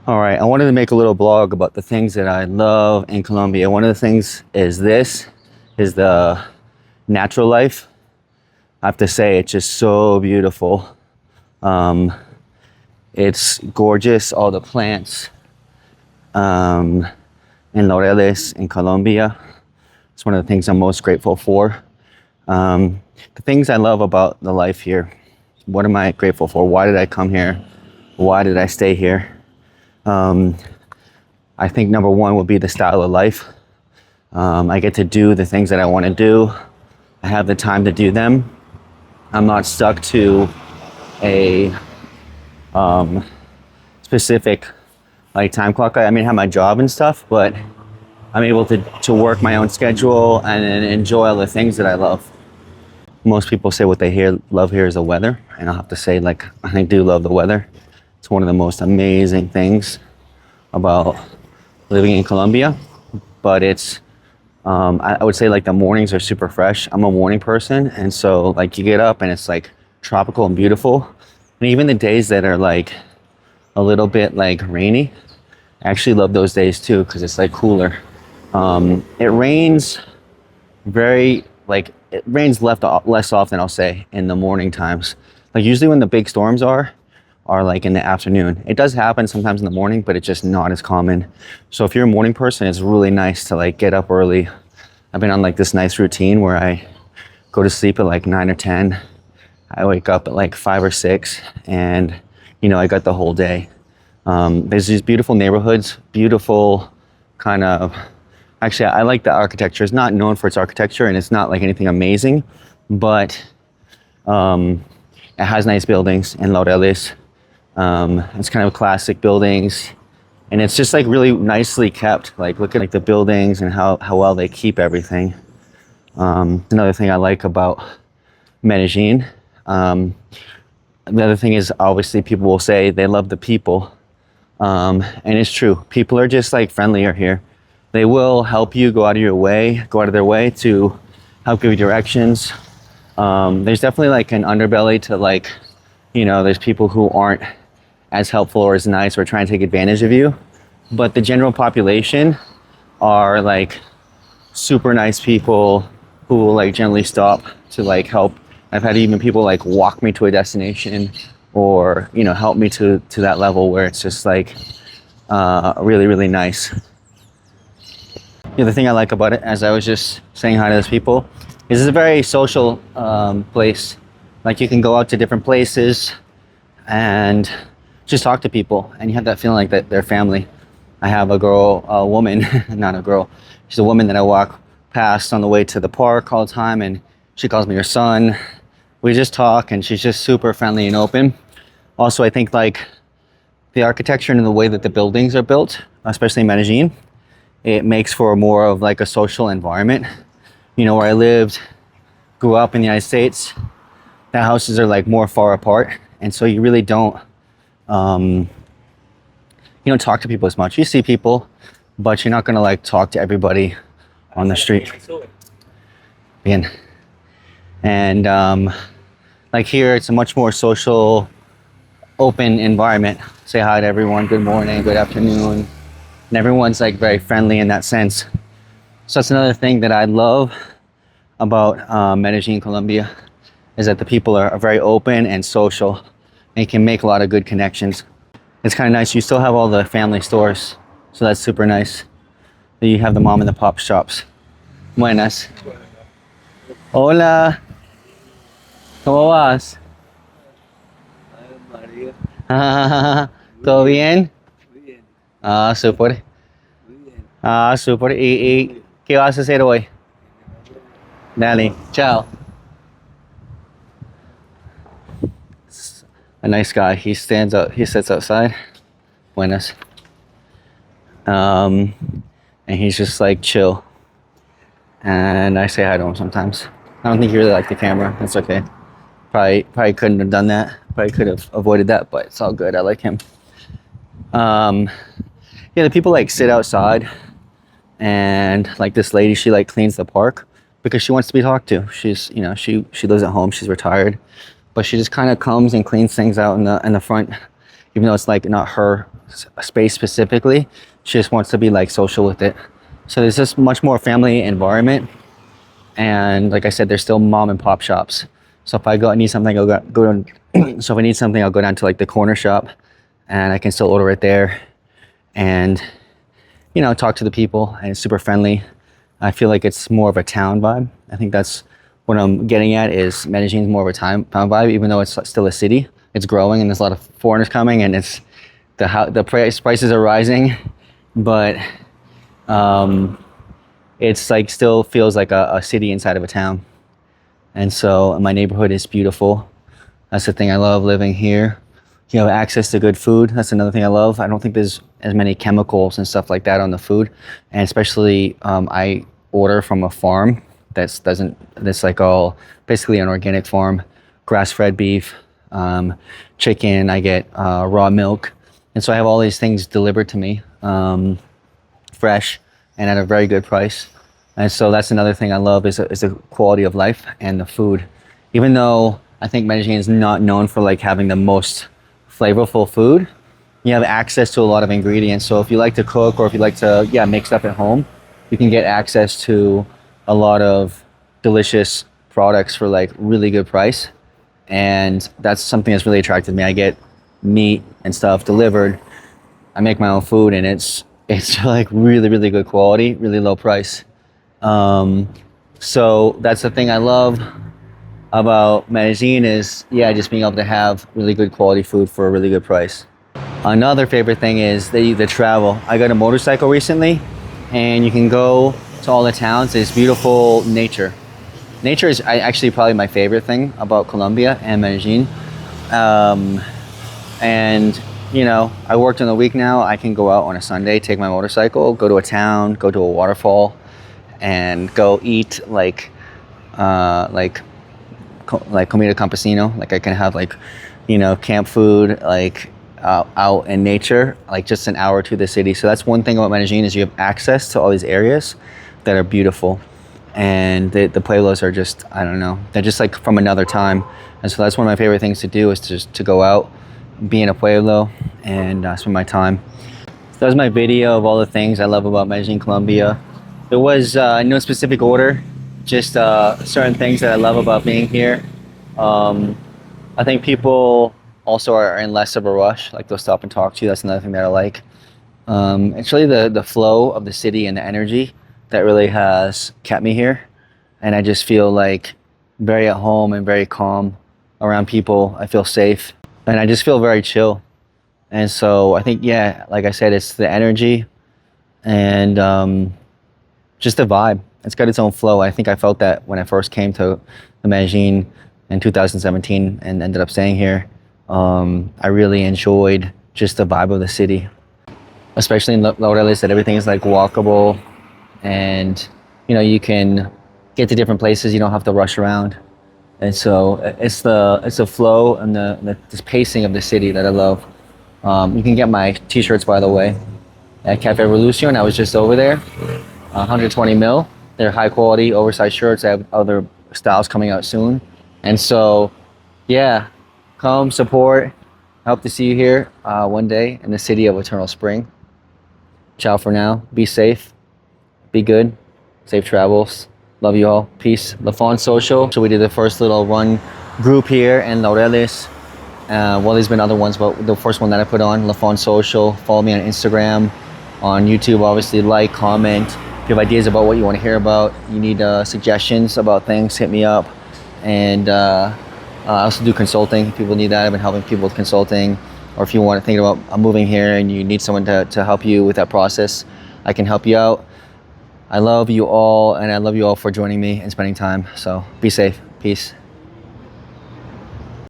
All right, I wanted to make a little blog about the things that I love in Colombia. One of the things is the natural life. I have to say, it's just so beautiful. Um, it's gorgeous, all the plants in Laureles in Colombia. It's one of the things I'm most grateful for. The things I love about the life here. What am I grateful for? Why did I come here? Why did I stay here? I think number one would be the style of life. I get to do the things that I want to do. I have the time to do them. I'm not stuck to a specific time clock. I mean, I have my job and stuff, but I'm able to work my own schedule and enjoy all the things that I love. Most people say what they love here is the weather, and I'll have to say, I do love the weather. It's one of the most amazing things about living in Colombia, but it's I would say the mornings are super fresh. I'm a morning person, and so you get up and it's tropical and beautiful. And even the days that are a little bit rainy, I actually love those days too because it's cooler. It rains it rains less often, I'll say, in the morning times. Usually when the big storms are in the afternoon. It does happen sometimes in the morning, but it's just not as common. So if you're a morning person, it's really nice to get up early. I've been on this nice routine where I go to sleep at 9 or 10. I wake up at 5 or 6, and I got the whole day. There's these beautiful neighborhoods, beautiful kind of, actually I like the architecture. It's not known for its architecture and it's not anything amazing, but it has nice buildings in Laureles. It's kind of classic buildings, and it's just really nicely kept. Look at the buildings and how well they keep everything. Another thing I like about Medellín. The other thing is, obviously, people will say they love the people, and it's true. People are just friendlier here. They will help you, go out of their way to help give you directions. There's definitely an underbelly to there's people who aren't as helpful or as nice or trying to take advantage of you, but the general population are super nice people who will generally stop to help. I've had even people walk me to a destination or help me to that level where it's just really, really nice. The other thing I like about it, as I was just saying hi to those people, is it's a very social place. You can go out to different places and just talk to people, and you have that feeling that they're family. I have a woman, not a girl, she's a woman that I walk past on the way to the park all the time, and she calls me her son. We just talk, and she's just super friendly and open. Also, I think the architecture and the way that the buildings are built, especially in Medellín, it makes for more of a social environment. Where I lived, grew up in the United States, the houses are more far apart, and so you really don't talk to people as much. You see people, but you're not gonna talk to everybody on the street. Bien. And here, it's a much more social, open environment. Say hi to everyone, good morning, good afternoon, and everyone's very friendly in that sense. So that's another thing that I love about Medellín, Colombia, is that the people are very open and social, and you can make a lot of good connections. It's kind of nice. You still have all the family stores, so that's super nice. You have the mom and the pop shops. Buenas. Hola. ¿Cómo vas? ¿Todo bien? Muy bien, Ah, súper. muy bien. Ah, súper. ¿Y qué vas a hacer hoy? Dale, chao. A nice guy. He sits outside. Buenas. And he's just chill. And I say hi to him sometimes. I don't think he really liked the camera. That's okay. Probably couldn't have done that. Probably could have avoided that, but it's all good. I like him. The people sit outside, and this lady, she cleans the park because she wants to be talked to. She's she lives at home. She's retired, but she just kind of comes and cleans things out in the front, even though it's not her space specifically. She just wants to be like social with it. So there's just much more family environment. And like I said, there's still mom and pop shops. So if I need something, I'll go so if I need something, I'll go down to like the corner shop and I can still order it there and, you know, talk to the people, and it's super friendly. I feel like it's more of a town vibe. I think that's what I'm getting at, is Medellin's more of a town vibe, even though it's still a city. It's growing and there's a lot of foreigners coming, and it's the prices are rising, but it's like still feels like a city inside of a town. And so my neighborhood is beautiful. That's the thing I love living here. You have access to good food. That's another thing I love. I don't think there's as many chemicals and stuff like that on the food. And especially I order from a farm that's like all basically an organic farm, grass-fed beef, chicken. I get raw milk. And so I have all these things delivered to me, fresh and at a very good price. And so that's another thing I love, is the quality of life and the food. Even though I think Medellin is not known for like having the most flavorful food, you have access to a lot of ingredients. So if you like to cook, or if you like to make stuff at home, you can get access to a lot of delicious products for like really good price. And that's something that's really attracted me. I get meat and stuff delivered. I make my own food, and it's like really, really good quality, really low price. So that's the thing I love about Medellin, is just being able to have really good quality food for a really good price. Another favorite thing is the travel. I got a motorcycle recently, and you can go to all the towns. It's beautiful nature. Nature is actually probably my favorite thing about Colombia and Medellin. And you know, I worked in the week now. I can go out on a Sunday, take my motorcycle, go to a town, go to a waterfall, and go eat like comida campesino. Like I can have like, you know, camp food, like out in nature, like just an hour to the city. So that's one thing about Medellin, is you have access to all these areas that are beautiful. And the pueblos are just, I don't know, they're just like from another time. And so that's one of my favorite things to do, is just to go out, be in a pueblo, and spend my time. So that was my video of all the things I love about Medellin, Colombia. There was no specific order, just certain things that I love about being here. I think people also are in less of a rush, like they'll stop and talk to you. That's another thing that I like. It's really the flow of the city and the energy that really has kept me here. And I just feel like very at home and very calm around people. I feel safe, and I just feel very chill. And so I think, like I said, it's the energy and just the vibe. It's got its own flow. I think I felt that when I first came to Medellin in 2017 and ended up staying here. I really enjoyed just the vibe of the city, especially in Laureles, that everything is like walkable, and you know, you can get to different places. You don't have to rush around. And so it's the flow and this pacing of the city that I love. You can get my t-shirts, by the way, at Cafe Revolution. I was just over there, 120 mil. They're high quality, oversized shirts. I have other styles coming out soon. And so, come support. I hope to see you here one day in the city of Eternal Spring. Ciao for now. Be safe. Be good. Safe travels. Love you all. Peace. LaFond Social. So we did the first little run group here in Laureles. Well, there's been other ones, but the first one that I put on, LaFond Social. Follow me on Instagram, on YouTube, obviously. Like, comment. If you have ideas about what you want to hear about, you need suggestions about things, hit me up. And I also do consulting. If people need that, I've been helping people with consulting. Or if you want to think about moving here and you need someone to help you with that process, I can help you out. I love you all, and I love you all for joining me and spending time. So be safe. Peace.